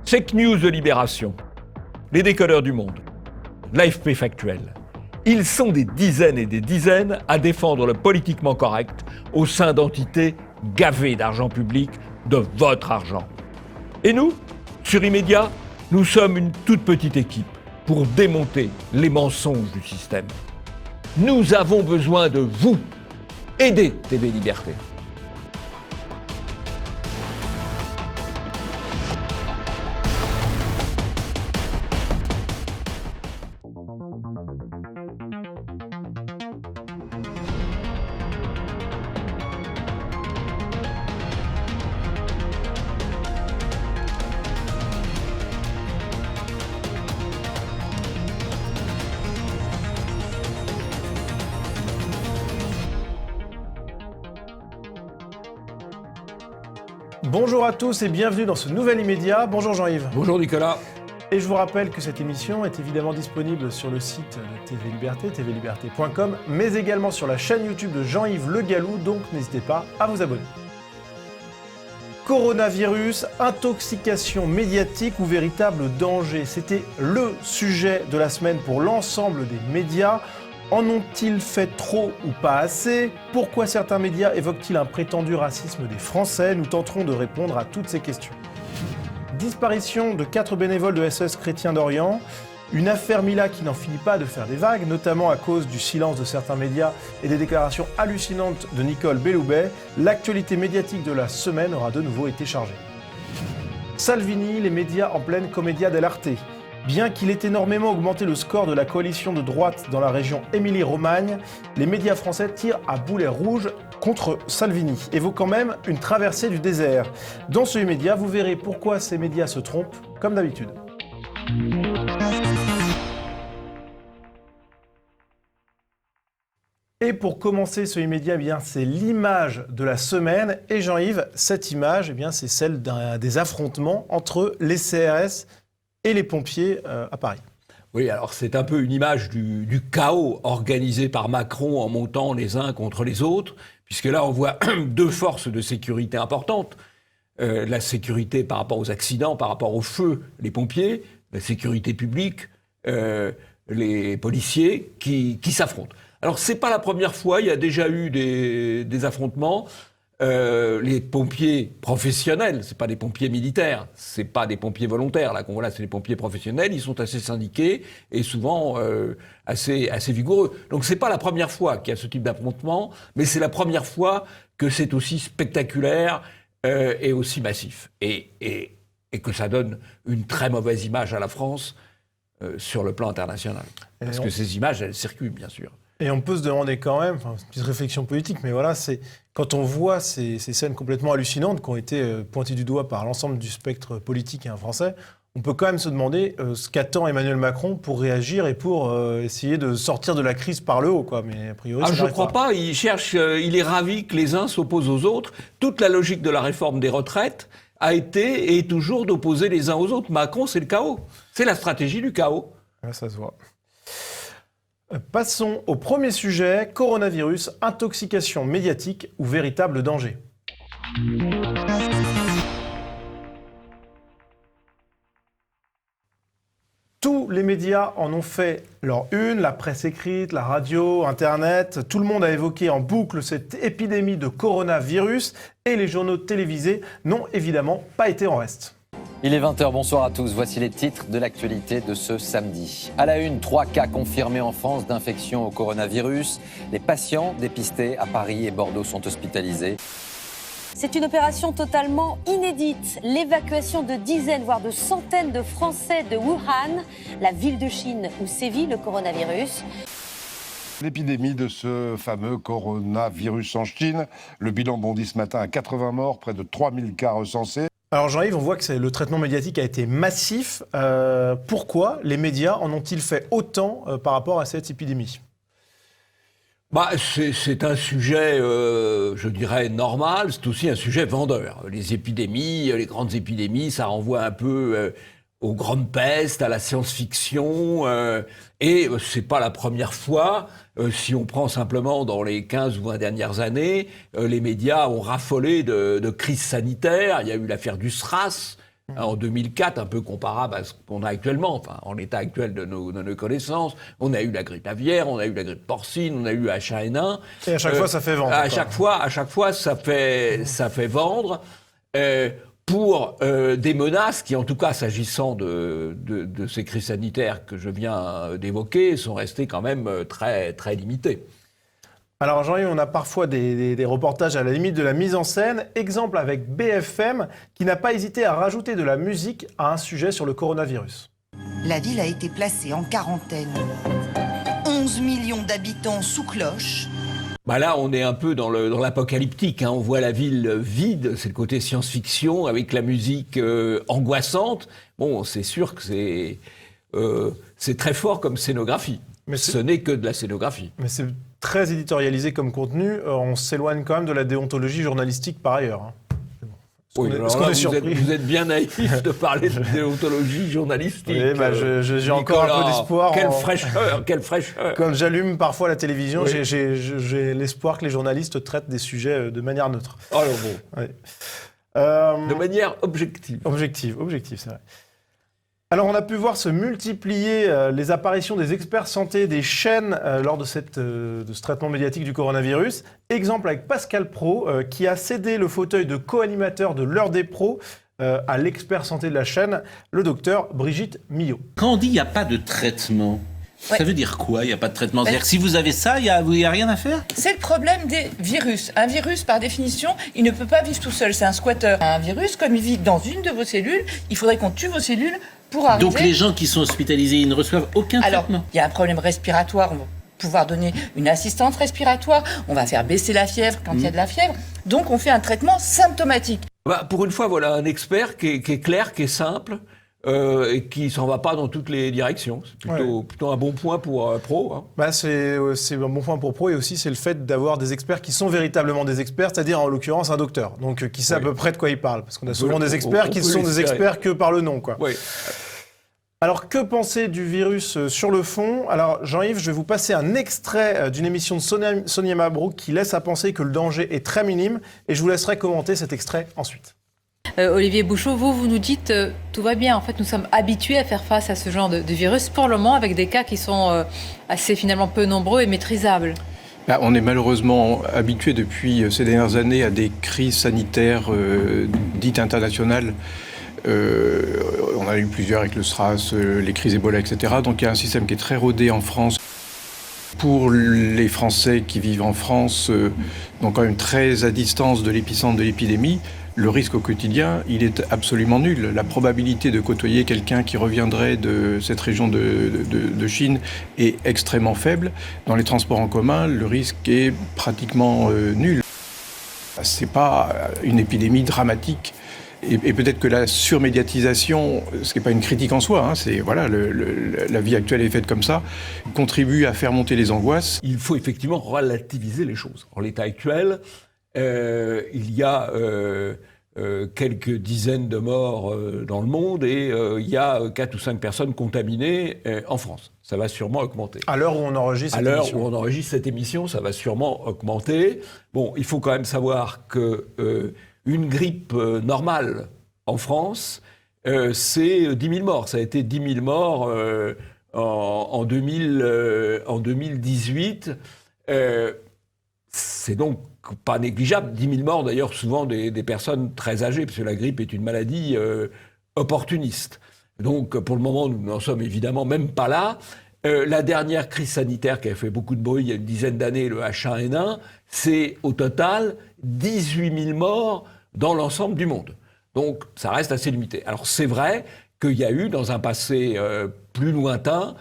Fake news de Libération, les décodeurs du monde, l'AFP factuel. Ils sont des dizaines et des dizaines à défendre le politiquement correct au sein d'entités gavées d'argent public, de votre argent. Et nous, sur Immédiat, nous sommes une toute petite équipe pour démonter les mensonges du système. Nous avons besoin de vous. Aidez TV Liberté. Bonjour à tous et bienvenue dans ce nouvel Immédiat. Bonjour Jean-Yves. Bonjour Nicolas. Et je vous rappelle que cette émission est évidemment disponible sur le site de TV Liberté, tvliberté.com, mais également sur la chaîne YouTube de Jean-Yves Le Gallou, donc n'hésitez pas à vous abonner. Coronavirus, intoxication médiatique ou véritable danger? C'était le sujet de la semaine pour l'ensemble des médias. En ont-ils fait trop ou pas assez? Pourquoi certains médias évoquent-ils un prétendu racisme des Français? Nous tenterons de répondre à toutes ces questions. Disparition de 4 bénévoles de SOS Chrétien d'Orient. Une affaire Mila qui n'en finit pas de faire des vagues, notamment à cause du silence de certains médias et des déclarations hallucinantes de Nicole Belloubet. L'actualité médiatique de la semaine aura de nouveau été chargée. Salvini, les médias en pleine commedia dell'arte. Bien qu'il ait énormément augmenté le score de la coalition de droite dans la région Émilie-Romagne, les médias français tirent à boulet rouge contre Salvini, évoquant même une traversée du désert. Dans ce média, vous verrez pourquoi ces médias se trompent, comme d'habitude. Et pour commencer ce immédiat, eh bien, c'est l'image de la semaine. Et Jean-Yves, cette image, eh bien, c'est celle des affrontements entre les CRS et les pompiers à Paris. Oui, alors c'est un peu une image du chaos organisé par Macron en montant les uns contre les autres, puisque là on voit deux forces de sécurité importantes. La sécurité par rapport aux accidents, par rapport au feu, les pompiers, la sécurité publique, les policiers qui s'affrontent. Alors c'est pas la première fois, il y a déjà eu des affrontements. Les pompiers professionnels, c'est pas des pompiers militaires, c'est pas des pompiers volontaires, là qu'on voit là, c'est des pompiers professionnels, ils sont assez syndiqués et souvent assez vigoureux. Donc c'est pas la première fois qu'il y a ce type d'affrontement, mais c'est la première fois que c'est aussi spectaculaire et aussi massif. Et que ça donne une très mauvaise image à la France sur le plan international. Parce que ces images, elles circulent, bien sûr. Et on peut se demander quand même, c'est une petite réflexion politique, mais voilà, c'est quand on voit ces scènes complètement hallucinantes qui ont été pointées du doigt par l'ensemble du spectre politique et français, on peut quand même se demander ce qu'attend Emmanuel Macron pour réagir et pour essayer de sortir de la crise par le haut, quoi. Mais a priori, je ne crois pas. Il cherche, il est ravi que les uns s'opposent aux autres. Toute la logique de la réforme des retraites a été et est toujours d'opposer les uns aux autres. Macron, c'est le chaos. C'est la stratégie du chaos. Ouais, ça se voit. Passons au premier sujet, coronavirus, intoxication médiatique ou véritable danger. Tous les médias en ont fait leur une, la presse écrite, la radio, Internet. Tout le monde a évoqué en boucle cette épidémie de coronavirus et les journaux télévisés n'ont évidemment pas été en reste. Il est 20h, bonsoir à tous. Voici les titres de l'actualité de ce samedi. À la une, 3 cas confirmés en France d'infection au coronavirus. Les patients dépistés à Paris et Bordeaux sont hospitalisés. C'est une opération totalement inédite. L'évacuation de dizaines, voire de centaines de Français de Wuhan, la ville de Chine où sévit le coronavirus. L'épidémie de ce fameux coronavirus en Chine. Le bilan bondit ce matin à 80 morts, près de 3000 cas recensés. Alors Jean-Yves, on voit que le traitement médiatique a été massif. Pourquoi les médias en ont-ils fait autant par rapport à cette épidémie ? C'est un sujet, je dirais, normal. C'est aussi un sujet vendeur. Les épidémies, les grandes épidémies, ça renvoie un peu aux grandes pestes, à la science-fiction. Et c'est pas la première fois. Si on prend simplement dans les 15 ou 20 dernières années, les médias ont raffolé de crises sanitaires. Il y a eu l'affaire du SRAS, En 2004, un peu comparable à ce qu'on a actuellement, enfin, en l'état actuel de nos connaissances. On a eu la grippe aviaire, on a eu la grippe porcine, on a eu H1N1. Et à chaque fois, ça fait vendre. À chaque fois, ça fait vendre. Pour des menaces qui, en tout cas, s'agissant de ces crises sanitaires que je viens d'évoquer, sont restées quand même très, très limitées. Alors Jean-Yves, on a parfois des reportages à la limite de la mise en scène. Exemple avec BFM, qui n'a pas hésité à rajouter de la musique à un sujet sur le coronavirus. La ville a été placée en quarantaine. 11 millions d'habitants sous cloche. Là, on est un peu dans l'apocalyptique. On voit la ville vide, c'est le côté science-fiction, avec la musique angoissante. Bon, c'est sûr que c'est très fort comme scénographie. Mais ce n'est que de la scénographie. Mais c'est très éditorialisé comme contenu. On s'éloigne quand même de la déontologie journalistique par ailleurs. Oui, vous êtes bien naïf de parler de déontologie journalistique. Oui, j'ai encore un peu d'espoir. Quelle fraîcheur. Quand j'allume parfois la télévision, oui. j'ai l'espoir que les journalistes traitent des sujets de manière neutre. Alors bon. Oui. De manière objective. Objective, c'est vrai. Alors, on a pu voir se multiplier les apparitions des experts santé des chaînes lors de ce traitement médiatique du coronavirus. Exemple avec Pascal Praud, qui a cédé le fauteuil de co-animateur de l'heure des pros à l'expert santé de la chaîne, le docteur Brigitte Millot. Quand on dit il n'y a pas de traitement, ça veut dire quoi, il n'y a pas de traitement? C'est-à-dire que si vous avez ça, il n'y a rien à faire? C'est le problème des virus. Un virus, par définition, il ne peut pas vivre tout seul. C'est un squatter. Un virus, comme il vit dans une de vos cellules, il faudrait qu'on tue vos cellules pour arriver... Donc les gens qui sont hospitalisés, ils ne reçoivent aucun traitement? Il y a un problème respiratoire. On va pouvoir donner une assistance respiratoire. On va faire baisser la fièvre quand il y a de la fièvre. Donc on fait un traitement symptomatique. Pour une fois, voilà un expert qui est clair, qui est simple, et qui s'en va pas dans toutes les directions. C'est plutôt un bon point pour Pro. C'est un bon point pour Pro, et aussi c'est le fait d'avoir des experts qui sont véritablement des experts, c'est-à-dire en l'occurrence un docteur, donc qui sait à peu près de quoi il parle, parce qu'on a souvent des experts qui sont des experts que par le nom, quoi. Oui. Alors, que penser du virus sur le fond? Alors, Jean-Yves, je vais vous passer un extrait d'une émission de Sonia Mabrouk qui laisse à penser que le danger est très minime, et je vous laisserai commenter cet extrait ensuite. Olivier Bouchot, vous nous dites tout va bien. En fait, nous sommes habitués à faire face à ce genre de virus pour le moment, avec des cas qui sont assez finalement peu nombreux et maîtrisables. On est malheureusement habitué depuis ces dernières années à des crises sanitaires dites internationales. On a eu plusieurs avec le SRAS, les crises Ebola, etc. Donc il y a un système qui est très rodé en France. Pour les Français qui vivent en France, donc quand même très à distance de l'épicentre de l'épidémie, le risque au quotidien, il est absolument nul. La probabilité de côtoyer quelqu'un qui reviendrait de cette région de Chine est extrêmement faible. Dans les transports en commun, le risque est pratiquement nul. C'est pas une épidémie dramatique. Et peut-être que la surmédiatisation, ce qui n'est pas une critique en soi, c'est la vie actuelle est faite comme ça, contribue à faire monter les angoisses. Il faut effectivement relativiser les choses. En l'état actuel, il y a quelques dizaines de morts dans le monde et il y a 4 ou 5 personnes contaminées en France. Ça va sûrement augmenter. À l'heure où on enregistre cette émission. À l'heure où on enregistre cette émission, ça va sûrement augmenter. Bon, il faut quand même savoir que une grippe normale en France, c'est 10 000 morts. Ça a été 10 000 morts en 2018. C'est donc pas négligeable. 10 000 morts, d'ailleurs, souvent des personnes très âgées, parce que la grippe est une maladie opportuniste. Donc, pour le moment, nous n'en sommes évidemment même pas là. La dernière crise sanitaire qui a fait beaucoup de bruit il y a une dizaine d'années, le H1N1, c'est au total 18 000 morts dans l'ensemble du monde. Donc, ça reste assez limité. Alors, c'est vrai qu'il y a eu, dans un passé plus lointain,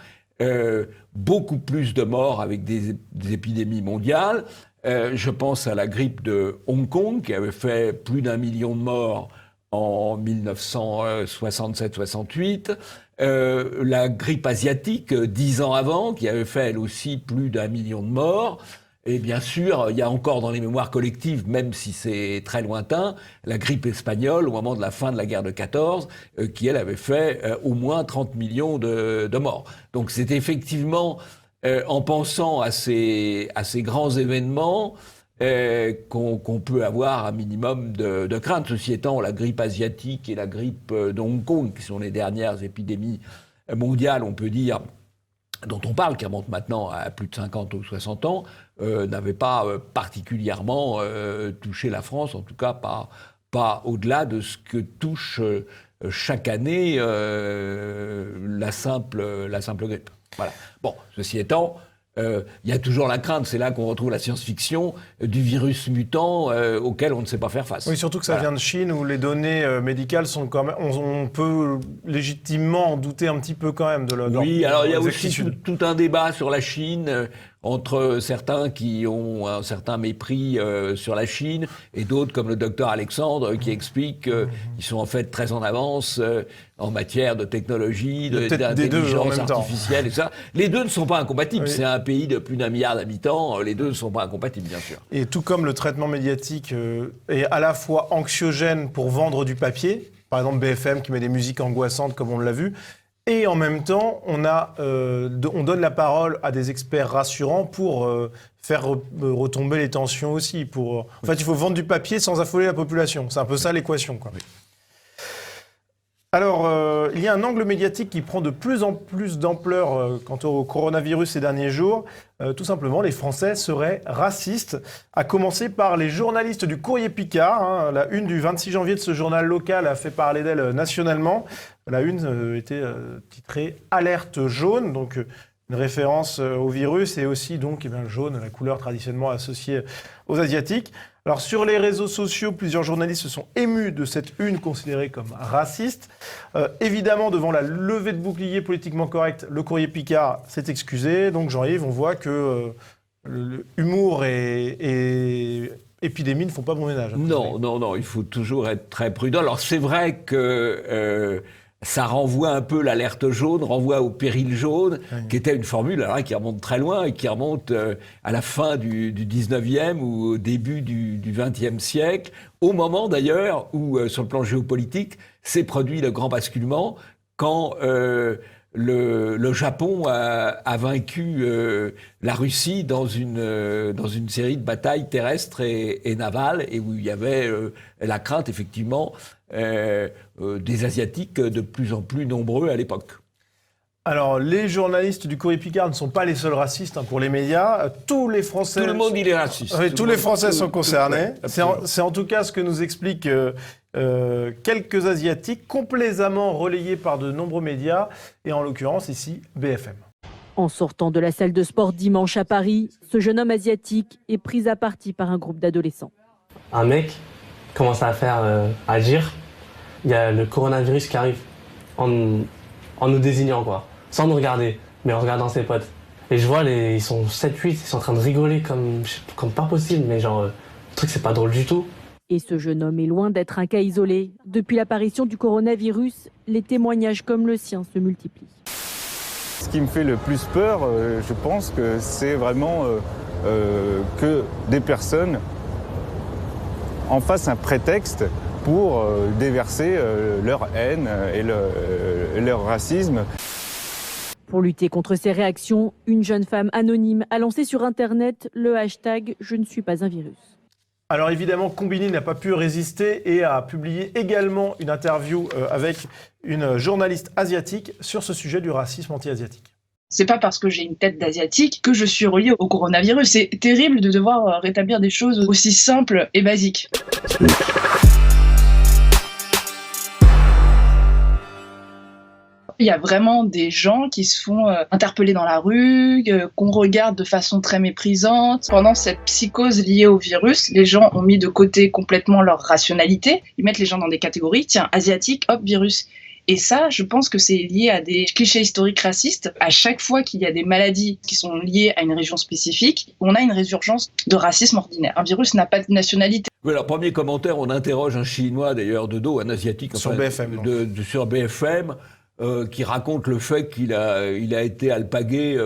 beaucoup plus de morts avec des épidémies mondiales. Je pense à la grippe de Hong Kong, qui avait fait plus d'1 million de morts en 1967-68. La grippe asiatique, 10 ans avant, qui avait fait, elle aussi, plus d'1 million de morts. Et bien sûr, il y a encore dans les mémoires collectives, même si c'est très lointain, la grippe espagnole au moment de la fin de la guerre de 14, qui, elle, avait fait au moins 30 millions de morts. Donc c'est effectivement, en pensant à ces grands événements, qu'on peut avoir un minimum de crainte. Ceci étant, la grippe asiatique et la grippe de Hong Kong, qui sont les dernières épidémies mondiales, on peut dire, dont on parle, qui remontent maintenant à plus de 50 ou 60 ans, n'avaient pas particulièrement touché la France, en tout cas pas au-delà de ce que touche chaque année la simple grippe. Voilà. Bon, ceci étant, il y a toujours la crainte, c'est là qu'on retrouve la science-fiction, du virus mutant auquel on ne sait pas faire face. Oui, surtout que ça vient de Chine, où les données médicales sont quand même... On peut légitimement en douter un petit peu quand même de leur Oui, alors il y a aussi tout un débat sur la Chine, entre certains qui ont un certain mépris sur la Chine, et d'autres comme le docteur Alexandre, qui explique qu'ils sont en fait très en avance en matière de technologie, d'intelligence artificielle et ça. Les deux ne sont pas incompatibles. Oui. C'est un pays de plus d'1 milliard d'habitants. Les deux ne sont pas incompatibles, bien sûr. Et tout comme le traitement médiatique est à la fois anxiogène pour vendre du papier, par exemple BFM qui met des musiques angoissantes comme on l'a vu, et en même temps, on donne la parole à des experts rassurants pour faire retomber les tensions aussi. En fait, il faut vendre du papier sans affoler la population. C'est un peu ça l'équation, quoi. Oui. Alors, il y a un angle médiatique qui prend de plus en plus d'ampleur quant au coronavirus ces derniers jours. Tout simplement, les Français seraient racistes, à commencer par les journalistes du Courrier Picard. La une du 26 janvier de ce journal local a fait parler d'elle nationalement. La une était titrée « Alerte jaune », donc une référence au virus, et aussi donc le jaune, la couleur traditionnellement associée aux Asiatiques. Alors sur les réseaux sociaux, plusieurs journalistes se sont émus de cette une considérée comme raciste. Évidemment, devant la levée de bouclier politiquement correcte, le Courrier Picard s'est excusé. Donc Jean-Yves, on voit que humour et épidémie ne font pas bon ménage. Non, il faut toujours être très prudent. Alors c'est vrai que ça renvoie un peu l'alerte jaune, renvoie au péril jaune, qui était une formule qui remonte très loin et qui remonte à la fin du 19e ou au début du 20e siècle, au moment d'ailleurs où, sur le plan géopolitique, s'est produit le grand basculement quand le Japon a vaincu la Russie dans une série de batailles terrestres et navales, et où il y avait la crainte, effectivement, des Asiatiques de plus en plus nombreux à l'époque. Alors, les journalistes du Courrier Picard ne sont pas les seuls racistes pour les médias. Tous les Français... Tout le monde, il est raciste. Oui, tous les Français sont concernés. C'est en tout cas ce que nous expliquent quelques Asiatiques, complaisamment relayés par de nombreux médias, et en l'occurrence ici, BFM. En sortant de la salle de sport dimanche à Paris, ce jeune homme asiatique est pris à partie par un groupe d'adolescents. Un mec commence à faire agir. Il y a le coronavirus qui arrive en nous désignant, quoi, sans nous regarder, mais en regardant ses potes. Et je vois, ils sont 7-8, ils sont en train de rigoler comme pas possible, mais genre, le truc c'est pas drôle du tout. Et ce jeune homme est loin d'être un cas isolé. Depuis l'apparition du coronavirus, les témoignages comme le sien se multiplient. Ce qui me fait le plus peur, je pense que c'est vraiment que des personnes en fassent un prétexte pour déverser leur haine et leur racisme. Pour lutter contre ces réactions, une jeune femme anonyme a lancé sur Internet le hashtag « Je ne suis pas un virus ». Alors évidemment, Combini n'a pas pu résister et a publié également une interview avec une journaliste asiatique sur ce sujet du racisme anti-asiatique. C'est pas parce que j'ai une tête d'asiatique que je suis reliée au coronavirus. C'est terrible de devoir rétablir des choses aussi simples et basiques. Il y a vraiment des gens qui se font interpeller dans la rue, qu'on regarde de façon très méprisante. Pendant cette psychose liée au virus, les gens ont mis de côté complètement leur rationalité. Ils mettent les gens dans des catégories. Tiens, asiatique, hop, virus. Et ça, je pense que c'est lié à des clichés historiques racistes. À chaque fois qu'il y a des maladies qui sont liées à une région spécifique, on a une résurgence de racisme ordinaire. Un virus n'a pas de nationalité. Oui, alors, premier commentaire, on interroge un Chinois, d'ailleurs, de dos, un Asiatique. Sur BFM. Sur BFM. Qui raconte le fait qu'il a été alpagué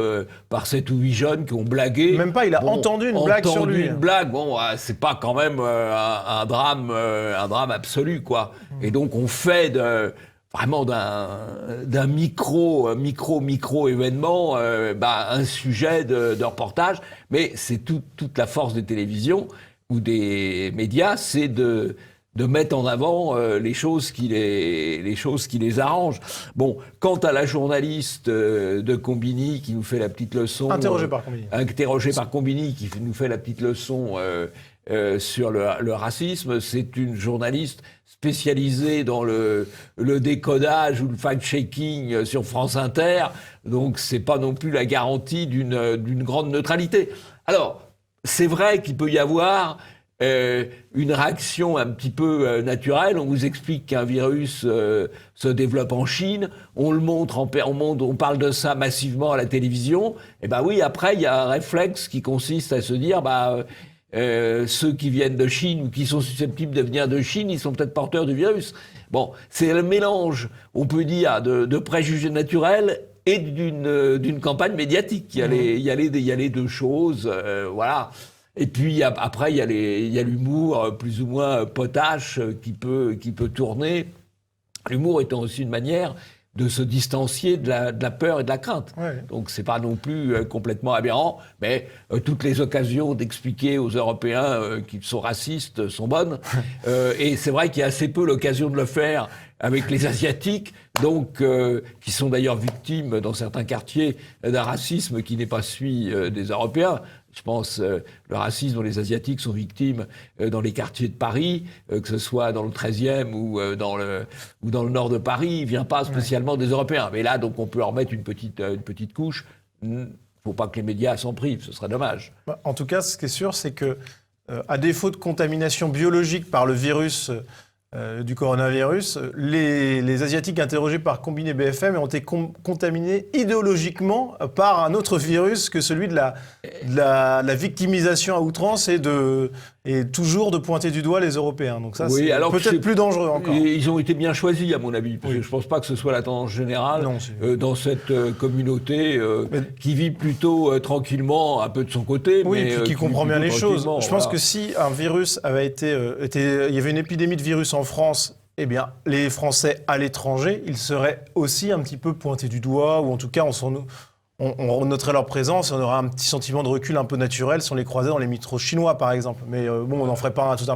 par 7 ou 8 jeunes qui ont blagué. Même pas, il a entendu une blague sur lui. Une blague, c'est pas quand même un drame absolu, quoi. Et donc on fait vraiment d'un micro événement, un sujet de reportage. Mais c'est toute la force des télévisions ou des médias, c'est de mettre en avant les choses qui les arrangent. Bon, quant à la journaliste de Combini qui nous fait la petite leçon... Interrogée par Combini, qui nous fait la petite leçon sur le racisme, c'est une journaliste spécialisée dans le décodage ou le fact-checking sur France Inter, donc c'est pas non plus la garantie d'une grande neutralité. Alors, c'est vrai qu'il peut y avoir une réaction un petit peu naturelle. On vous explique qu'un virus se développe en Chine, on le montre, on parle de ça massivement à la télévision, et ben oui, après il y a un réflexe qui consiste à se dire ceux qui viennent de Chine ou qui sont susceptibles de venir de Chine, ils sont peut-être porteurs du virus. Bon, c'est le mélange, on peut dire, de préjugés naturels et d'une campagne médiatique. Il y a les deux choses, voilà. Et puis après, il y a l'humour plus ou moins potache qui peut tourner. L'humour étant aussi une manière de se distancier de la peur et de la crainte. Ouais. Donc c'est pas non plus complètement aberrant, mais toutes les occasions d'expliquer aux Européens qu'ils sont racistes sont bonnes. Et c'est vrai qu'il y a assez peu l'occasion de le faire avec les Asiatiques, donc qui sont d'ailleurs victimes dans certains quartiers d'un racisme qui n'est pas celui des Européens. Je pense le racisme dont les Asiatiques sont victimes dans les quartiers de Paris, que ce soit dans le 13e ou dans le nord de Paris, il vient pas spécialement des Européens. Mais là, donc, on peut en remettre une petite couche. Faut pas que les médias s'en privent, ce serait dommage. En tout cas, ce qui est sûr, c'est que, à défaut de contamination biologique par le virus du coronavirus, les Asiatiques interrogés par Combini BFM ont été contaminés idéologiquement par un autre virus que celui de la victimisation à outrance et toujours de pointer du doigt les Européens. Donc ça, c'est peut-être plus dangereux encore. Ils ont été bien choisis, à mon avis, parce que je ne pense pas que ce soit la tendance générale dans cette communauté qui vit plutôt tranquillement, un peu de son côté. Oui, mais qui comprend bien les choses. Je pense que si un virus avait il y avait une épidémie de virus en France, eh bien, les Français à l'étranger, ils seraient aussi un petit peu pointés du doigt, ou en tout cas, on noterait leur présence et on aurait un petit sentiment de recul un peu naturel si on les croisait dans les métros chinois, par exemple. Mais on n'en ferait pas tout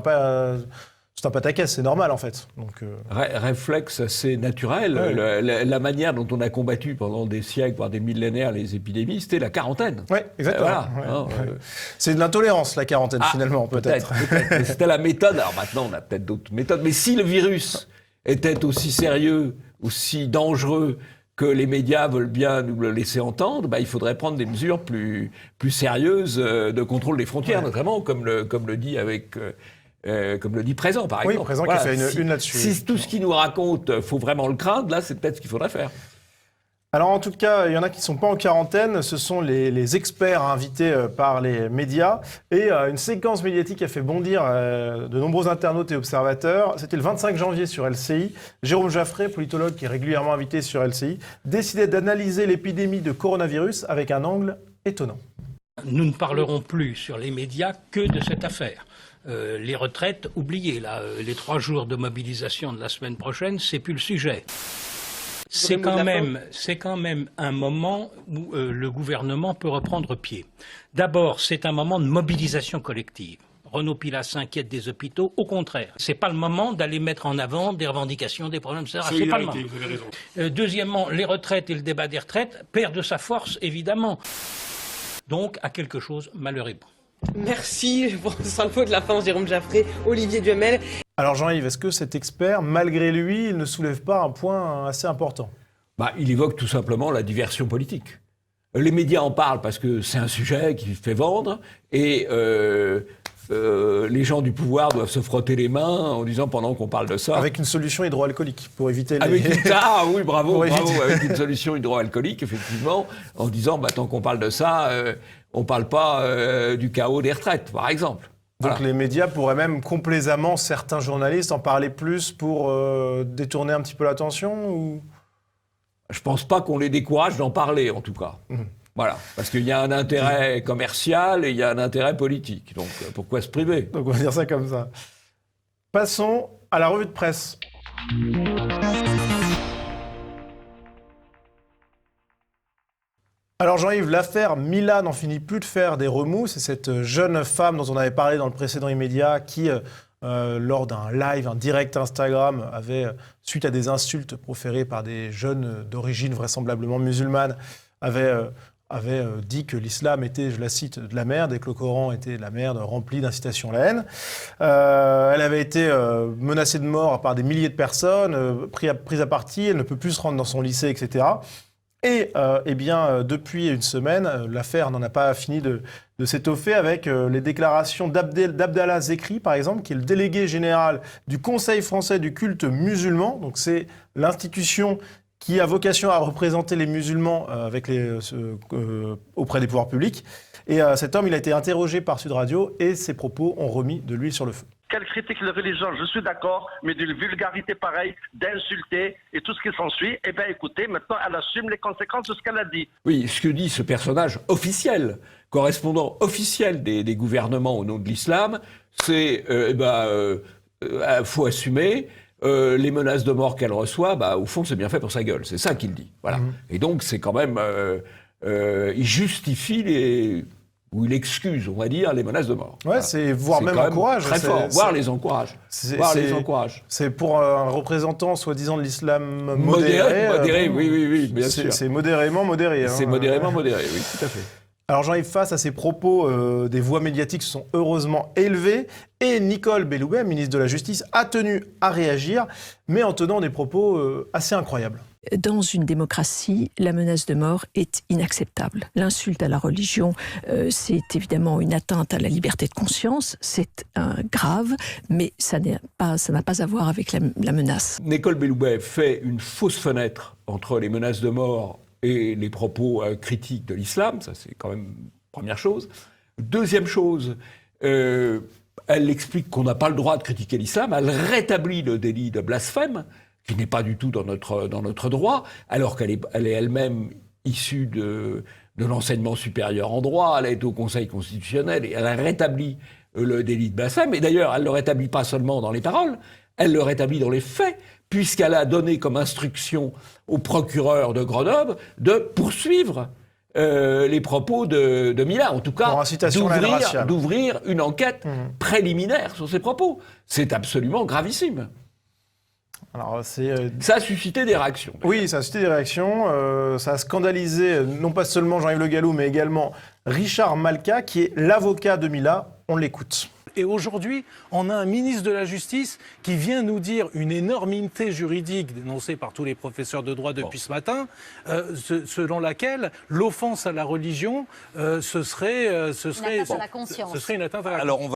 un pataquès, c'est normal, en fait. Donc, réflexe assez naturel. Ouais. La manière dont on a combattu pendant des siècles, voire des millénaires, les épidémies, c'était la quarantaine. Oui, exactement. C'est de l'intolérance, la quarantaine, finalement, peut-être. C'était la méthode. Alors maintenant, on a peut-être d'autres méthodes. Mais si le virus était aussi sérieux, aussi dangereux que les médias veulent bien nous le laisser entendre, il faudrait prendre des mesures plus sérieuses de contrôle des frontières, notamment, comme le dit Présent, par exemple. Oui, Présent qui fait une là-dessus. Si tout ce qu'il nous raconte, faut vraiment le craindre, là, c'est peut-être ce qu'il faudrait faire. Alors, en tout cas, il y en a qui ne sont pas en quarantaine. Ce sont les experts invités par les médias. Et une séquence médiatique a fait bondir de nombreux internautes et observateurs. C'était le 25 janvier sur LCI. Jérôme Jaffray, politologue qui est régulièrement invité sur LCI, décidait d'analyser l'épidémie de coronavirus avec un angle étonnant. Nous ne parlerons plus sur les médias que de cette affaire. Les retraites, oubliées, là, les 3 jours de mobilisation de la semaine prochaine, c'est plus le sujet. C'est quand même un moment où le gouvernement peut reprendre pied. D'abord, c'est un moment de mobilisation collective. Renaud Pilas s'inquiète des hôpitaux. Au contraire, c'est pas le moment d'aller mettre en avant des revendications, des problèmes, etc. C'est pas le moment. Vous avez raison. Deuxièmement, les retraites et le débat des retraites perdent de sa force, évidemment. Donc, à quelque chose, malheur est bon. Merci pour ce mot de la fin, Jérôme Jaffray, Olivier Duhamel. Alors Jean-Yves, est-ce que cet expert, malgré lui, il ne soulève pas un point assez important ? Il évoque tout simplement la diversion politique. Les médias en parlent parce que c'est un sujet qui fait vendre et les gens du pouvoir doivent se frotter les mains en disant pendant qu'on parle de ça... Avec une solution hydroalcoolique pour éviter les... oui, bravo, avec une solution hydroalcoolique, effectivement, en disant tant qu'on parle de ça, on ne parle pas du chaos des retraites, par exemple. Donc les médias pourraient même complaisamment, certains journalistes, en parler plus pour détourner un petit peu l'attention ou... Je ne pense pas qu'on les décourage d'en parler, en tout cas. Voilà, parce qu'il y a un intérêt commercial et il y a un intérêt politique. Donc pourquoi se priver ? Donc on va dire ça comme ça. Passons à la revue de presse. Alors Jean-Yves, l'affaire Mila n'en finit plus de faire des remous. C'est cette jeune femme dont on avait parlé dans le précédent immédiat qui, lors d'un live, un direct Instagram, avait, suite à des insultes proférées par des jeunes d'origine vraisemblablement musulmane, avait dit que l'islam était, je la cite, de la merde et que le Coran était de la merde rempli d'incitation à la haine. Elle avait été menacée de mort par des milliers de personnes, prise à partie, elle ne peut plus se rendre dans son lycée, etc. Et depuis une semaine, l'affaire n'en a pas fini de s'étoffer avec les déclarations d'Abdallah Zekri, par exemple, qui est le délégué général du Conseil français du culte musulman. Donc c'est l'institution qui a vocation à représenter les musulmans auprès des pouvoirs publics. Et cet homme, il a été interrogé par Sud Radio et ses propos ont remis de l'huile sur le feu. Qu'elle critique les religions, je suis d'accord, mais d'une vulgarité pareille, d'insulter et tout ce qui s'ensuit, eh bien écoutez, maintenant elle assume les conséquences de ce qu'elle a dit. Oui, ce que dit ce personnage officiel, correspondant officiel des gouvernements au nom de l'islam, c'est faut assumer. Les menaces de mort qu'elle reçoit, au fond, c'est bien fait pour sa gueule. C'est ça qu'il dit. Voilà. Et donc, c'est quand même... il justifie ou il excuse, on va dire, les menaces de mort. Ouais, voilà. voire même encourage. Très fort, voire les encourage. C'est pour un représentant, soi-disant, de l'islam modéré. Oui, bien sûr. C'est modérément modéré. C'est modérément modéré, oui, tout à fait. Alors Jean-Yves, face à ces propos, des voix médiatiques se sont heureusement élevées et Nicole Belloubet, ministre de la Justice, a tenu à réagir, mais en tenant des propos assez incroyables. Dans une démocratie, la menace de mort est inacceptable. L'insulte à la religion, c'est évidemment une atteinte à la liberté de conscience, c'est grave, mais ça n'a pas à voir avec la menace. Nicole Belloubet fait une fausse fenêtre entre les menaces de mort et les propos critiques de l'islam, ça c'est quand même première chose. Deuxième chose, elle explique qu'on n'a pas le droit de critiquer l'islam, elle rétablit le délit de blasphème, qui n'est pas du tout dans notre droit, alors qu'elle est elle-même issue de l'enseignement supérieur en droit, elle est au Conseil constitutionnel, et elle a rétabli le délit de blasphème, et d'ailleurs elle ne le rétablit pas seulement dans les paroles, elle le rétablit dans les faits, puisqu'elle a donné comme instruction au procureur de Grenoble de poursuivre les propos de Mila, en tout cas d'ouvrir une enquête préliminaire sur ses propos. C'est absolument gravissime. Alors, ça a suscité des réactions. Oui, ça a suscité des réactions. Ça a scandalisé non pas seulement Jean-Yves Le Gallou, mais également Richard Malka, qui est l'avocat de Mila. On l'écoute. Et aujourd'hui, on a un ministre de la Justice qui vient nous dire une énormité juridique dénoncée par tous les professeurs de droit depuis ce matin, selon laquelle l'offense à la religion, ce serait une atteinte à la conscience. Ce serait une atteinte à la conscience.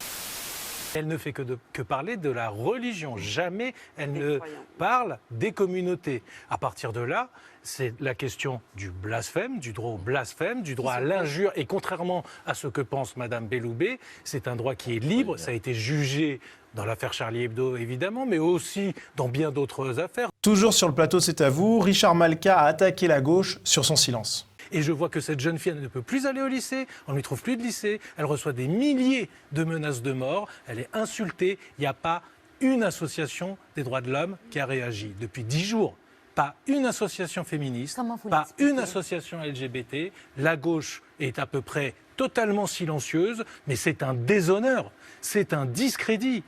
Elle ne fait que parler de la religion. Jamais elle ne parle des communautés. À partir de là, c'est la question du blasphème, du droit au blasphème, du droit à l'injure. Et contrairement à ce que pense Madame Belloubet, c'est un droit qui est libre. Ça a été jugé dans l'affaire Charlie Hebdo, évidemment, mais aussi dans bien d'autres affaires. Toujours sur le plateau, c'est à vous. Richard Malka a attaqué la gauche sur son silence. Et je vois que cette jeune fille, elle ne peut plus aller au lycée, on ne lui trouve plus de lycée, elle reçoit des milliers de menaces de mort, elle est insultée. Il n'y a pas une association des droits de l'homme qui a réagi depuis 10 jours. Pas une association féministe, pas une association LGBT. La gauche est à peu près totalement silencieuse, mais c'est un déshonneur, c'est un discrédit.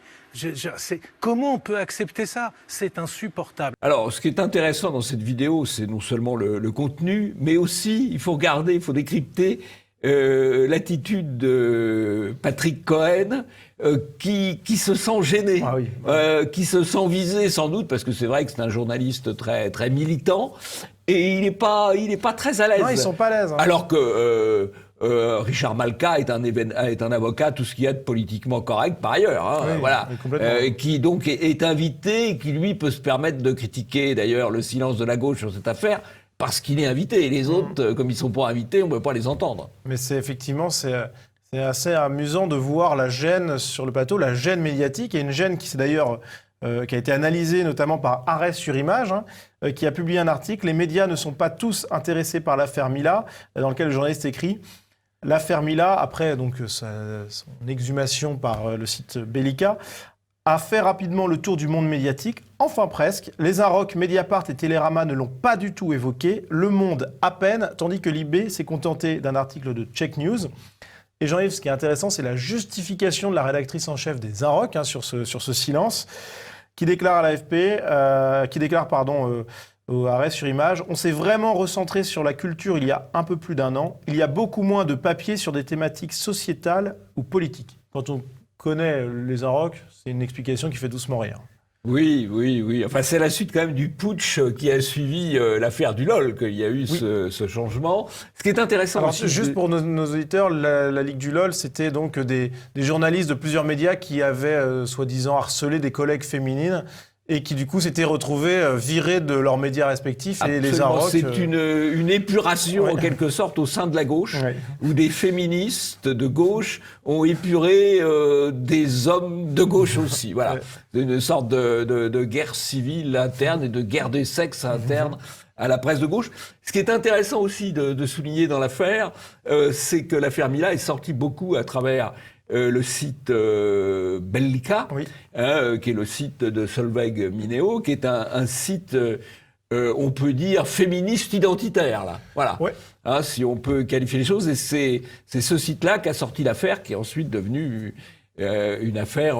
Comment on peut accepter ça? C'est insupportable. Alors, ce qui est intéressant dans cette vidéo, c'est non seulement le contenu, mais aussi, il faut regarder, il faut décrypter l'attitude de Patrick Cohen, qui se sent gêné, qui se sent visé sans doute, parce que c'est vrai que c'est un journaliste très, très militant, et il n'est pas très à l'aise. Non, ils sont pas à l'aise. Alors que Richard Malka est un avocat, tout ce qu'il y a de politiquement correct par ailleurs, qui donc est invité, et qui lui peut se permettre de critiquer d'ailleurs le silence de la gauche sur cette affaire, parce qu'il est invité, et les autres, comme ils ne sont pas invités, on ne peut pas les entendre. Mais c'est assez amusant de voir la gêne sur le plateau, la gêne médiatique, et une gêne qui d'ailleurs qui a été analysée notamment par Arrêt sur Image, qui a publié un article. Les médias ne sont pas tous intéressés par l'affaire Mila, dans lequel le journaliste écrit l'affaire Mila, après donc son exhumation par le site Bellica, a fait rapidement le tour du monde médiatique, enfin presque. Les Inrocks, Mediapart et Télérama ne l'ont pas du tout évoqué, Le Monde à peine, tandis que Libé s'est contenté d'un article de Check News. Et Jean-Yves, ce qui est intéressant, c'est la justification de la rédactrice en chef des Inrocks sur ce silence, qui déclare à l'AFP, au Arrêt sur Image, on s'est vraiment recentré sur la culture il y a un peu plus d'un an. Il y a beaucoup moins de papier sur des thématiques sociétales ou politiques. Quand on connaît les Inrocks, c'est une explication qui fait doucement rire. Oui. Enfin, c'est la suite quand même du putsch qui a suivi l'affaire du LOL qu'il y a eu ce changement. Ce qui est intéressant... Alors, aussi, juste pour nos auditeurs, la Ligue du LOL, c'était donc des journalistes de plusieurs médias qui avaient soi-disant harcelé des collègues féminines et qui du coup s'étaient retrouvés virés de leurs médias respectifs. Absolument. Et les Inrocks... C'est une épuration en quelque sorte au sein de la gauche, où des féministes de gauche ont épuré des hommes de gauche aussi. Voilà, une sorte de guerre civile interne et de guerre des sexes interne à la presse de gauche. Ce qui est intéressant aussi de souligner dans l'affaire, c'est que l'affaire Mila est sortie beaucoup à travers le site Bellica, qui est le site de Solveig Mineo, qui est un site, on peut dire, féministe identitaire, là. Voilà. Si on peut qualifier les choses. Et c'est ce site-là qui a sorti l'affaire, qui est ensuite devenue une affaire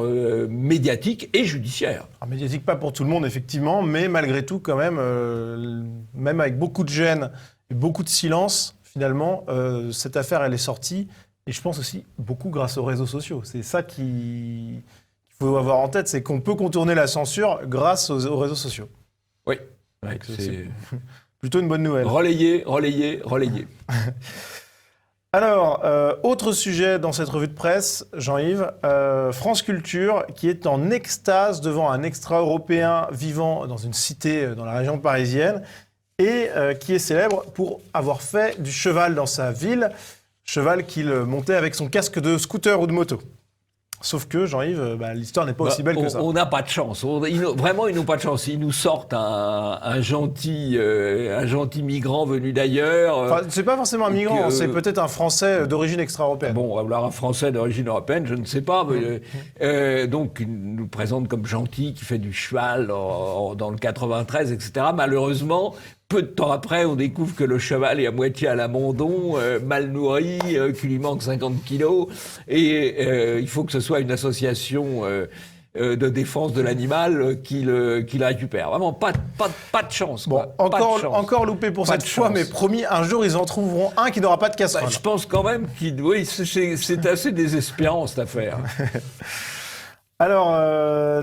médiatique et judiciaire. Alors, médiatique pas pour tout le monde, effectivement, mais malgré tout, quand même, même avec beaucoup de gêne et beaucoup de silence, finalement, cette affaire, elle est sortie. Et je pense aussi beaucoup grâce aux réseaux sociaux. C'est ça qu'il faut avoir en tête, c'est qu'on peut contourner la censure grâce aux réseaux sociaux. Oui, c'est plutôt une bonne nouvelle. Relayer. Alors, autre sujet dans cette revue de presse, Jean-Yves, France Culture, qui est en extase devant un extra-européen vivant dans une cité dans la région parisienne et qui est célèbre pour avoir fait du cheval dans sa ville. Cheval qu'il montait avec son casque de scooter ou de moto. Sauf que, Jean-Yves, l'histoire n'est pas aussi belle que ça. On n'a pas de chance. Vraiment, ils n'ont pas de chance. Ils nous sortent un gentil migrant venu d'ailleurs. Enfin, c'est pas forcément un migrant, c'est peut-être un Français d'origine extra-européenne. Bon, alors un Français d'origine européenne, je ne sais pas. Donc, il nous présente comme gentil, qui fait du cheval dans le 93, etc. Malheureusement, peu de temps après, on découvre que le cheval est à moitié à l'abandon, mal nourri, qu'il lui manque 50 kilos. Et il faut que ce soit une association de défense de l'animal qui le récupère. Vraiment, pas de chance. Bon, encore loupé pour cette fois, mais promis, un jour, ils en trouveront un qui n'aura pas de casserole. Je pense quand même c'est assez désespérant, cette affaire. Alors,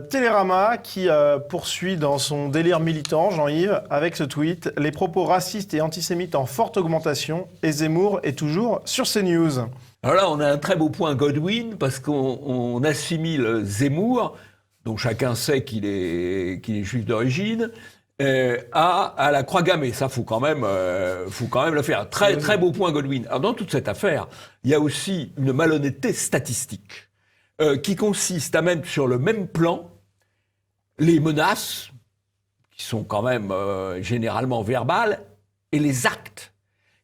Télérama qui poursuit dans son délire militant, Jean-Yves, avec ce tweet « Les propos racistes et antisémites en forte augmentation et Zemmour est toujours sur CNews ». Alors là, on a un très beau point Godwin, parce qu'on assimile Zemmour, dont chacun sait qu'il est juif d'origine, à la croix gammée. Ça, faut quand même le faire. Très beau point Godwin. Alors, dans toute cette affaire, il y a aussi une malhonnêteté statistique. Qui consiste à mettre sur le même plan les menaces, qui sont quand même généralement verbales, et les actes.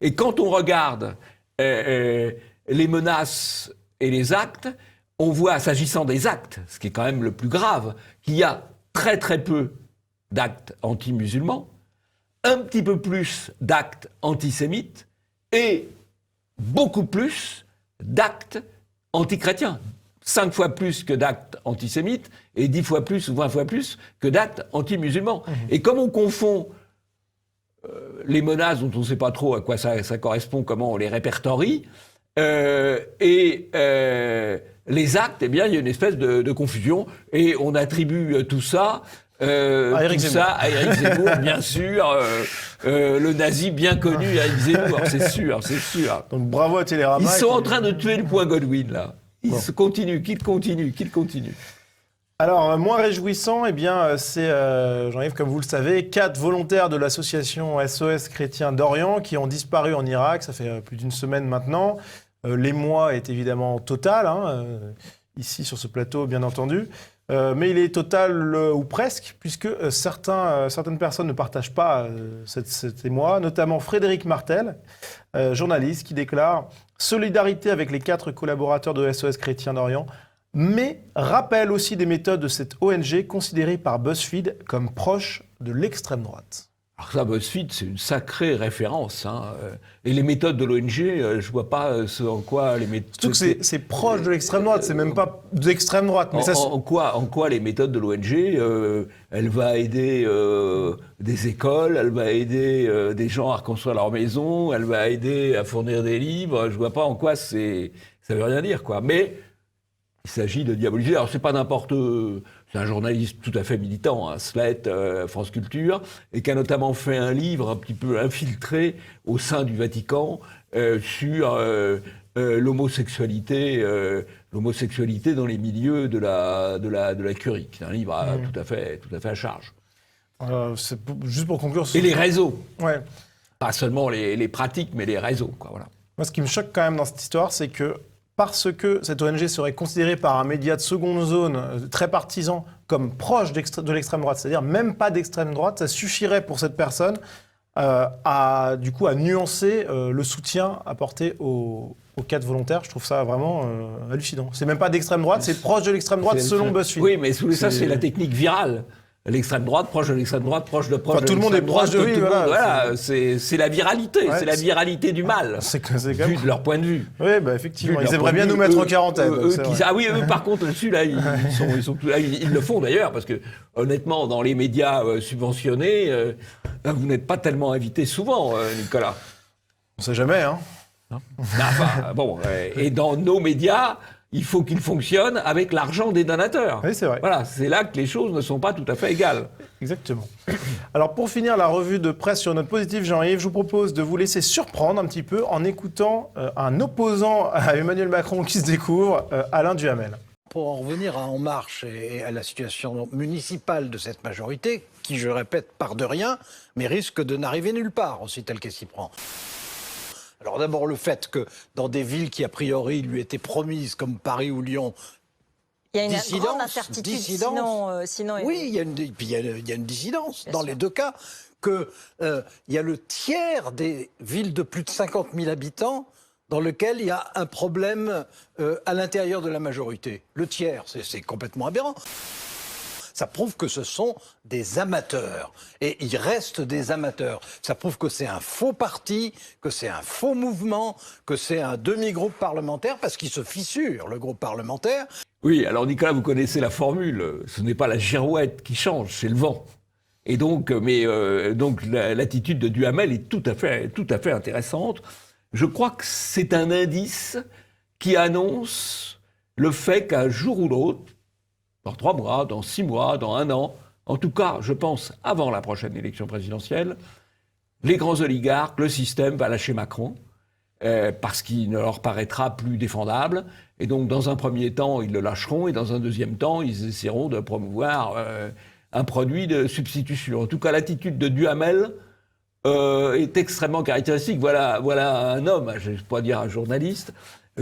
Et quand on regarde les menaces et les actes, on voit, s'agissant des actes, ce qui est quand même le plus grave, qu'il y a très très peu d'actes anti-musulmans, un petit peu plus d'actes antisémites, et beaucoup plus d'actes anti-chrétiens. 5 fois plus que d'actes antisémites et 10 fois plus ou 20 fois plus que d'actes anti-musulmans. Et comme on confond les menaces dont on ne sait pas trop à quoi ça correspond, comment on les répertorie, et les actes, eh bien, il y a une espèce de confusion et on attribue tout ça à Éric Zemmour, bien sûr, le nazi bien connu Éric Zemmour, c'est sûr. Donc bravo à Télérama. Ils sont en train de tuer le point Godwin, là. Qu'il continue. Alors, moins réjouissant, eh bien, c'est, Jean-Yves, comme vous le savez, 4 volontaires de l'association SOS Chrétien d'Orient qui ont disparu en Irak. Ça fait plus d'une semaine maintenant. L'émoi est évidemment total, ici sur ce plateau, bien entendu. Mais il est total ou presque, puisque certaines personnes ne partagent pas cet émoi, notamment Frédéric Martel, journaliste, qui déclare « Solidarité avec les 4 collaborateurs de SOS Chrétien d'Orient. mais rappelle aussi des méthodes de cette ONG considérée par BuzzFeed comme proche de l'extrême droite. Alors ça, BuzzFeed, c'est une sacrée référence. Et les méthodes de l'ONG, je vois pas ce en quoi les méthodes... Surtout que c'est proche de l'extrême droite, c'est même pas d'extrême droite. Mais en quoi les méthodes de l'ONG, elle va aider des écoles, elle va aider des gens à reconstruire leur maison, elle va aider à fournir des livres, je vois pas en quoi ça veut rien dire, quoi. Mais il s'agit de diaboliser. Alors c'est pas n'importe... C'est un journaliste tout à fait militant, Slate, France Culture, et qui a notamment fait un livre un petit peu infiltré au sein du Vatican sur l'homosexualité dans les milieux de la curie. C'est un livre tout à fait à charge. Juste pour conclure... Et les réseaux. Ouais. Pas seulement les pratiques, mais les réseaux, quoi, voilà. Moi, ce qui me choque quand même dans cette histoire, c'est que parce que cette ONG serait considérée par un média de seconde zone, très partisan, comme proche de l'extrême droite, c'est-à-dire même pas d'extrême droite, ça suffirait pour cette personne à nuancer le soutien apporté aux 4 volontaires. Je trouve ça vraiment hallucinant. C'est même pas d'extrême droite, c'est proche de l'extrême droite selon BuzzFeed. Oui, mais ça, c'est la technique virale. L'extrême droite, proche de l'extrême droite, proche de enfin, tout le monde est proche de lui. Voilà, c'est la viralité, c'est la viralité du mal, vu de leur point de vue. Oui, bah, effectivement, ils aimeraient bien nous mettre en quarantaine. Eux, par contre, là-dessus, ils le font d'ailleurs, parce que honnêtement, dans les médias subventionnés, vous n'êtes pas tellement invité souvent, Nicolas. On ne sait jamais, hein. Et dans nos médias, il faut qu'ils fonctionnent avec l'argent des donateurs. Oui, c'est vrai. Voilà, c'est là que les choses ne sont pas tout à fait égales. Exactement. Alors, pour finir la revue de presse sur Note Positive, Jean-Yves, je vous propose de vous laisser surprendre un petit peu en écoutant un opposant à Emmanuel Macron qui se découvre, Alain Duhamel. Pour en revenir à En Marche et à la situation municipale de cette majorité, qui, je répète, part de rien, mais risque de n'arriver nulle part, aussi tel qu'elle s'y prend. Alors d'abord le fait que dans des villes qui a priori lui étaient promises comme Paris ou Lyon, il y a une grande incertitude, sinon oui, il y a une dissidence dans les deux cas, qu'il y a le tiers des villes de plus de 50 000 habitants dans lequel il y a un problème à l'intérieur de la majorité. Le tiers, c'est complètement aberrant. Ça prouve que ce sont des amateurs. Et il reste des amateurs. Ça prouve que c'est un faux parti, que c'est un faux mouvement, que c'est un demi-groupe parlementaire, parce qu'il se fissure, le groupe parlementaire. Oui, alors Nicolas, vous connaissez la formule. Ce n'est pas la girouette qui change, c'est le vent. Et donc, l'attitude de Duhamel est tout à fait intéressante. Je crois que c'est un indice qui annonce le fait qu'un jour ou l'autre, dans 3 mois, dans 6 mois, dans 1 an, en tout cas, je pense, avant la prochaine élection présidentielle, les grands oligarques, le système va lâcher Macron, parce qu'il ne leur paraîtra plus défendable. Et donc, dans un premier temps, ils le lâcheront, et dans un deuxième temps, ils essaieront de promouvoir un produit de substitution. En tout cas, l'attitude de Duhamel est extrêmement caractéristique. Voilà un homme, je ne vais pas dire un journaliste,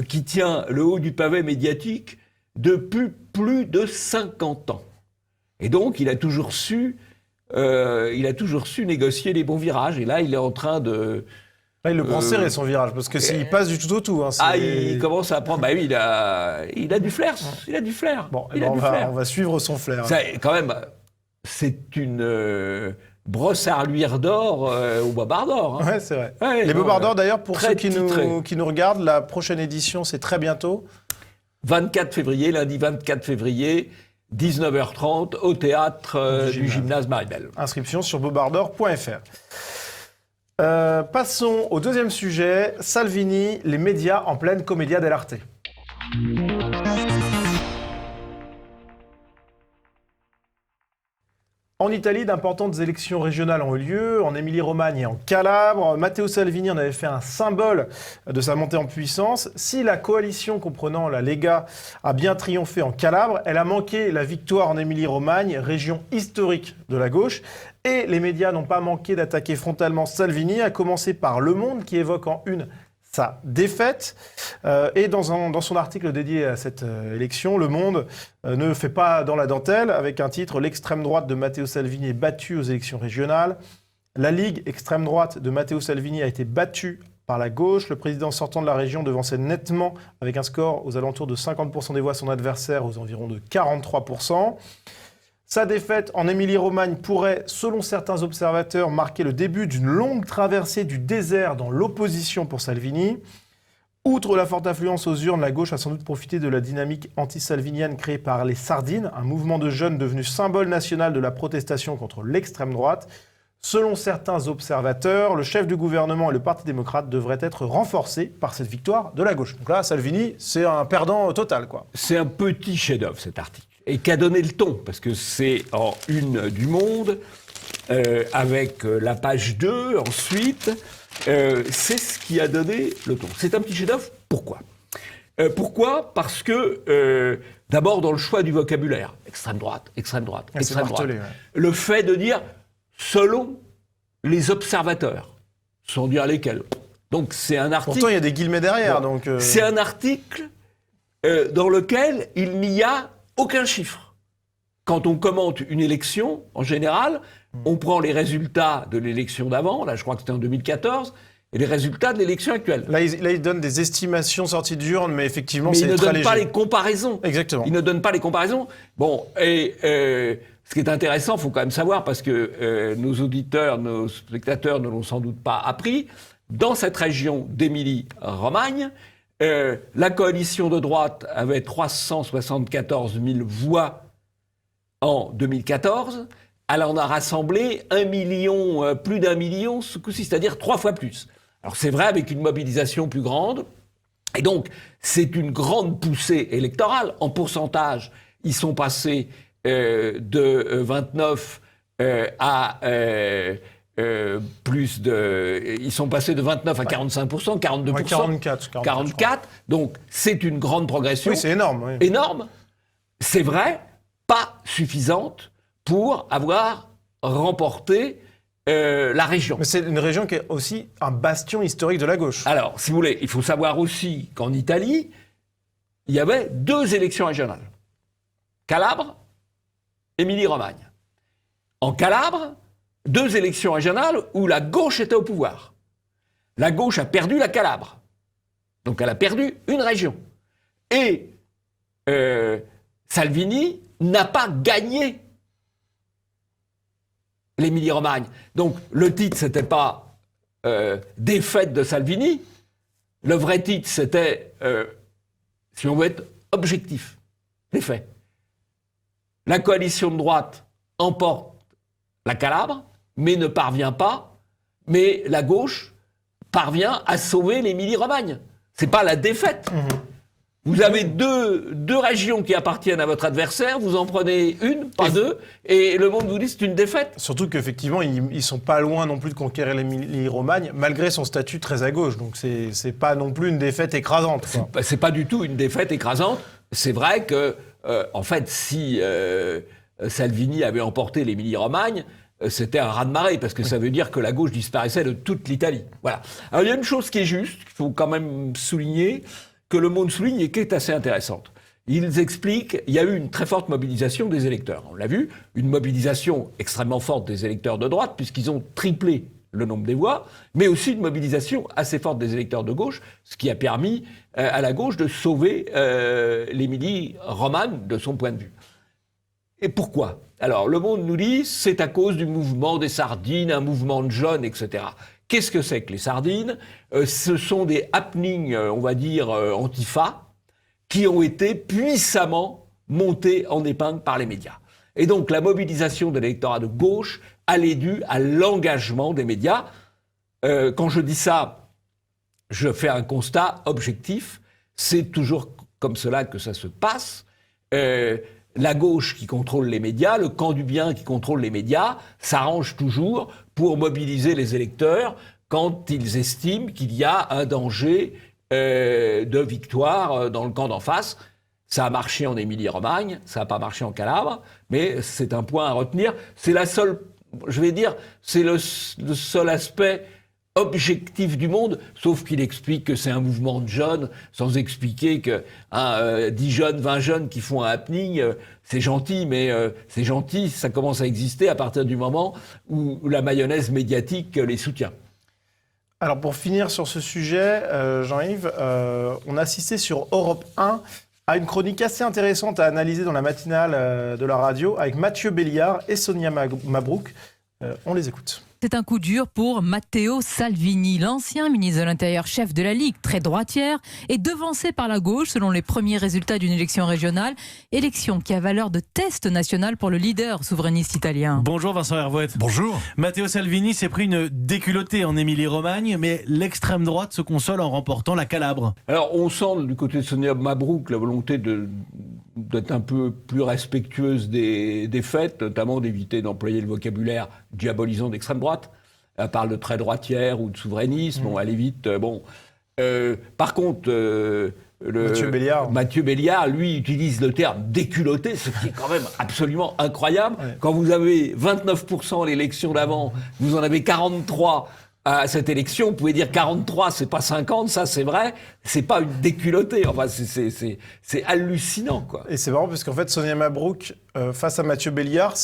qui tient le haut du pavé médiatique depuis plus de 50 ans. Et donc, il a toujours su négocier les bons virages. Et là, il est en train de... Là, il le prend serré, son virage, parce que s'il passe du tout au tout... il commence à prendre... Bah oui, il a du flair. Il a du flair. Bon, on va suivre son flair. Ça, quand même, c'est une... brosse à reluire d'or au Bobard d'or. Hein. Ouais, c'est vrai. Ouais, les Bobards d'or, d'ailleurs, pour ceux qui nous regardent, la prochaine édition, c'est très bientôt. 24 février, lundi 24 février, 19h30, au théâtre du gymnase Maribel. Inscription sur bobardor.fr. Passons au deuxième sujet, Salvini, les médias en pleine commedia dell'arte. En Italie, d'importantes élections régionales ont eu lieu, en Émilie-Romagne et en Calabre. Matteo Salvini en avait fait un symbole de sa montée en puissance. Si la coalition comprenant la Lega a bien triomphé en Calabre, elle a manqué la victoire en Émilie-Romagne, région historique de la gauche. Et les médias n'ont pas manqué d'attaquer frontalement Salvini, à commencer par Le Monde qui évoque en une sa défaite. Et dans son article dédié à cette élection, Le Monde ne fait pas dans la dentelle, avec un titre « L'extrême droite de Matteo Salvini est battue aux élections régionales ». La Ligue extrême droite de Matteo Salvini a été battue par la gauche. Le président sortant de la région devançait nettement avec un score aux alentours de 50% des voix son adversaire aux environs de 43%. Sa défaite en Émilie-Romagne pourrait, selon certains observateurs, marquer le début d'une longue traversée du désert dans l'opposition pour Salvini. Outre la forte affluence aux urnes, la gauche a sans doute profité de la dynamique anti-salvinienne créée par les Sardines, un mouvement de jeunes devenu symbole national de la protestation contre l'extrême droite. Selon certains observateurs, le chef du gouvernement et le Parti démocrate devraient être renforcés par cette victoire de la gauche. Donc là, Salvini, c'est un perdant total, quoi. C'est un petit chef-d'œuvre, cet article, et qui a donné le ton, parce que c'est en une du Monde, avec la page 2, ensuite, c'est ce qui a donné le ton. C'est un petit chef-d'œuvre, pourquoi ? Pourquoi ? Parce que, d'abord, dans le choix du vocabulaire, extrême droite, extrême droite, extrême droite, le fait de dire selon les observateurs, sans dire lesquels. Donc c'est un article... Pourtant, il y a des guillemets derrière. Bon, donc c'est un article dans lequel il n'y a aucun chiffre. Quand on commente une élection, en général, on prend les résultats de l'élection d'avant, là je crois que c'était en 2014, et les résultats de l'élection actuelle. Là, il donne des estimations sorties d'urne, mais effectivement, mais c'est très léger. il ne donne pas les comparaisons. Exactement. Il ne donne pas les comparaisons. Bon, et ce qui est intéressant, il faut quand même savoir, parce que nos auditeurs, nos spectateurs ne l'ont sans doute pas appris, dans cette région d'Émilie-Romagne, la coalition de droite avait 374 000 voix en 2014. Elle en a rassemblé 1 million, plus d'1 million ce coup-ci, c'est-à-dire 3 fois plus. Alors c'est vrai, avec une mobilisation plus grande. Et donc, c'est une grande poussée électorale. En pourcentage, ils sont passés de 29 à plus de... Ils sont passés de 29 à 45%, 42%. Ouais, 44. Donc, c'est une grande progression. Oui, c'est énorme. Oui. Énorme. C'est vrai, pas suffisante pour avoir remporté la région. Mais c'est une région qui est aussi un bastion historique de la gauche. Alors, si vous voulez, il faut savoir aussi qu'en Italie, il y avait 2 élections régionales. Calabre, Émilie-Romagne. En Calabre, 2 élections régionales où la gauche était au pouvoir. La gauche a perdu la Calabre. Donc elle a perdu une région. Et Salvini n'a pas gagné l'Émilie-Romagne. Donc le titre, c'était pas défaite de Salvini. Le vrai titre, c'était, si on veut être objectif, les faits. La coalition de droite emporte la Calabre, mais ne parvient pas, mais la gauche parvient à sauver l'Émilie-Romagne. C'est pas la défaite. Vous avez deux régions qui appartiennent à votre adversaire, vous en prenez une, pas 2, et le monde vous dit c'est une défaite. Surtout qu'effectivement, ils sont pas loin non plus de conquérir l'Émilie-Romagne, malgré son statut très à gauche. Donc c'est pas non plus une défaite écrasante. C'est pas du tout une défaite écrasante. C'est vrai que, en fait, si Salvini avait emporté l'Émilie-Romagne, c'était un raz-de-marée, parce que ça veut dire que la gauche disparaissait de toute l'Italie. Voilà. Alors il y a une chose qui est juste, qu'il faut quand même souligner, que Le Monde souligne et qui est assez intéressante. Ils expliquent, il y a eu une très forte mobilisation des électeurs. On l'a vu, une mobilisation extrêmement forte des électeurs de droite, puisqu'ils ont triplé le nombre des voix, mais aussi une mobilisation assez forte des électeurs de gauche, ce qui a permis à la gauche de sauver l'Émilie-Romagne de son point de vue. Et pourquoi ? Alors, Le Monde nous dit, c'est à cause du mouvement des sardines, un mouvement de jeunes, etc. Qu'est-ce que c'est que les sardines ? Ce sont des happenings, on va dire, antifa, qui ont été puissamment montés en épingle par les médias. Et donc, la mobilisation de l'électorat de gauche, elle est due à l'engagement des médias. Quand je dis ça, je fais un constat objectif. C'est toujours comme cela que ça se passe. La gauche qui contrôle les médias, le camp du bien qui contrôle les médias, s'arrange toujours pour mobiliser les électeurs quand ils estiment qu'il y a un danger de victoire dans le camp d'en face. Ça a marché en Émilie-Romagne, ça n'a pas marché en Calabre, mais c'est un point à retenir. C'est la seule, je vais dire, c'est le seul aspect objectif du Monde, sauf qu'il explique que c'est un mouvement de jeunes, sans expliquer que 10 jeunes, 20 jeunes qui font un happening, c'est gentil, mais c'est gentil, ça commence à exister à partir du moment où la mayonnaise médiatique les soutient. Alors pour finir sur ce sujet, Jean-Yves, on a assisté sur Europe 1 à une chronique assez intéressante à analyser dans la matinale de la radio avec Mathieu Béliard et Sonia Mabrouk. On les écoute. C'est un coup dur pour Matteo Salvini, l'ancien ministre de l'Intérieur, chef de la Ligue, très droitière, et devancé par la gauche selon les premiers résultats d'une élection régionale. Élection qui a valeur de test national pour le leader souverainiste italien. Bonjour Vincent Hervouette. Bonjour. Matteo Salvini s'est pris une déculottée en Émilie-Romagne, mais l'extrême droite se console en remportant la Calabre. Alors on sent du côté de Sonia Mabrouk la volonté d'être un peu plus respectueuse des faits, notamment d'éviter d'employer le vocabulaire diabolisant d'extrême droite. Elle parle de très droitière ou de souverainisme, bon, elle évite... par contre, Mathieu Béliard, lui, utilise le terme déculotté, ce qui est quand même absolument incroyable. Ouais. Quand vous avez 29% à l'élection d'avant, vous en avez 43 à cette élection, vous pouvez dire 43, c'est pas 50, ça c'est vrai, c'est pas une déculottée. Enfin, c'est hallucinant, quoi. Et c'est marrant parce qu'en fait, Sonia Mabrouk, face à Mathieu Béliard,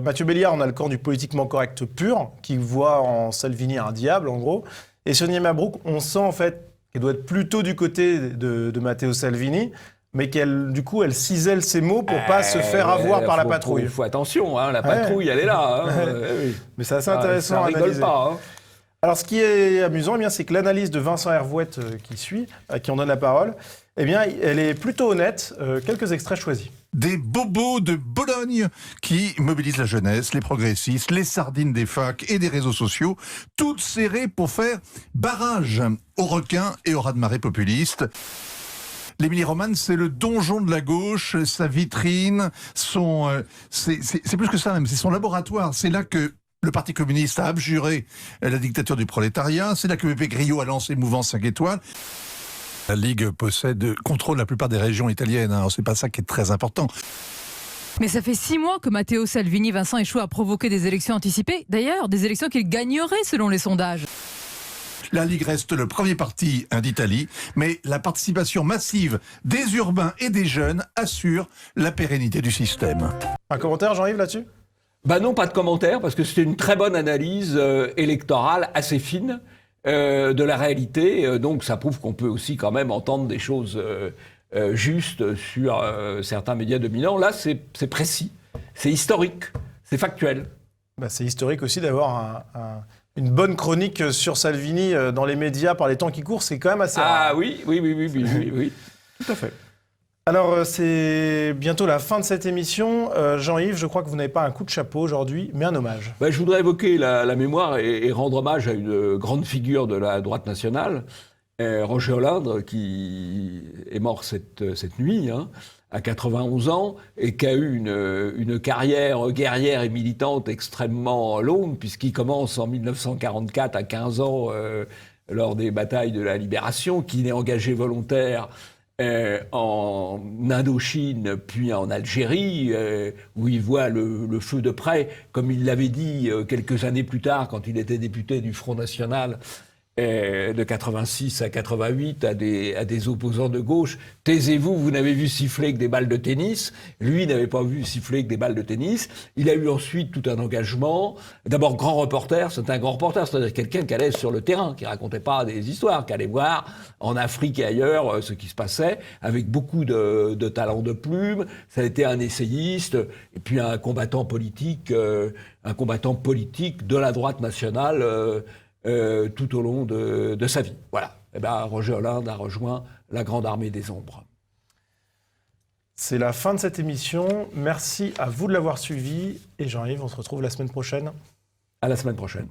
Mathieu Béliard, on a le camp du politiquement correct pur, qui voit en Salvini un diable, en gros. Et Sonia Mabrouk, on sent en fait qu'elle doit être plutôt du côté de Matteo Salvini, mais du coup, elle cisèle ses mots pour pas se faire avoir par la patrouille. Il faut attention, hein, la patrouille, elle est là. Hein. Oui. Mais c'est assez intéressant à analyser. Ça rigole pas. Hein. Alors, ce qui est amusant, eh bien, c'est que l'analyse de Vincent Hervouette qui suit, à qui on donne la parole, eh bien, elle est plutôt honnête. Quelques extraits choisis. Des bobos de Bologne qui mobilisent la jeunesse, les progressistes, les sardines des facs et des réseaux sociaux, toutes serrées pour faire barrage aux requins et aux raz-de-marée populistes. L'Émilie-Romagne, c'est le donjon de la gauche, sa vitrine, c'est plus que ça même, c'est son laboratoire. C'est là que le Parti communiste a abjuré la dictature du prolétariat, c'est là que Beppe Grillo a lancé Mouvement 5 étoiles. La Ligue contrôle la plupart des régions italiennes, hein, c'est pas ça qui est très important. Mais ça fait 6 mois que Matteo Salvini, Vincent, échoue à provoquer des élections anticipées. D'ailleurs, des élections qu'il gagnerait selon les sondages. La Ligue reste le premier parti d'Italie, mais la participation massive des urbains et des jeunes assure la pérennité du système. Un commentaire, Jean-Yves, là-dessus ? Non, pas de commentaire, parce que c'était une très bonne analyse électorale, assez fine, de la réalité. Donc ça prouve qu'on peut aussi quand même entendre des choses justes sur certains médias dominants. Là, c'est précis, c'est historique, c'est factuel. C'est historique aussi d'avoir une bonne chronique sur Salvini dans les médias par les temps qui courent, c'est quand même assez rare. Ah oui, tout à fait. Alors, c'est bientôt la fin de cette émission. Jean-Yves, je crois que vous n'avez pas un coup de chapeau aujourd'hui, mais un hommage. Je voudrais évoquer la mémoire et rendre hommage à une grande figure de la droite nationale, Roger Hollande, qui est mort cette nuit, à 91 ans, et qui a eu une carrière guerrière et militante extrêmement longue, puisqu'il commence en 1944 à 15 ans lors des batailles de la Libération, qu'il est engagé volontaire en Indochine, puis en Algérie, où il voit le feu de près, comme il l'avait dit quelques années plus tard, quand il était député du Front National, de 86 à 88 à des opposants de gauche. Taisez-vous, vous n'avez vu siffler que des balles de tennis. Lui n'avait pas vu siffler que des balles de tennis. Il a eu ensuite tout un engagement. D'abord, grand reporter, c'est un grand reporter, c'est-à-dire quelqu'un qui allait sur le terrain, qui racontait pas des histoires, qui allait voir en Afrique et ailleurs ce qui se passait, avec beaucoup de talent de plume. Ça a été un essayiste, et puis un combattant politique de la droite nationale, tout au long de sa vie. Voilà. Roger Hollande a rejoint la Grande Armée des Ombres. C'est la fin de cette émission. Merci à vous de l'avoir suivi. Et Jean-Yves, on se retrouve la semaine prochaine. À la semaine prochaine.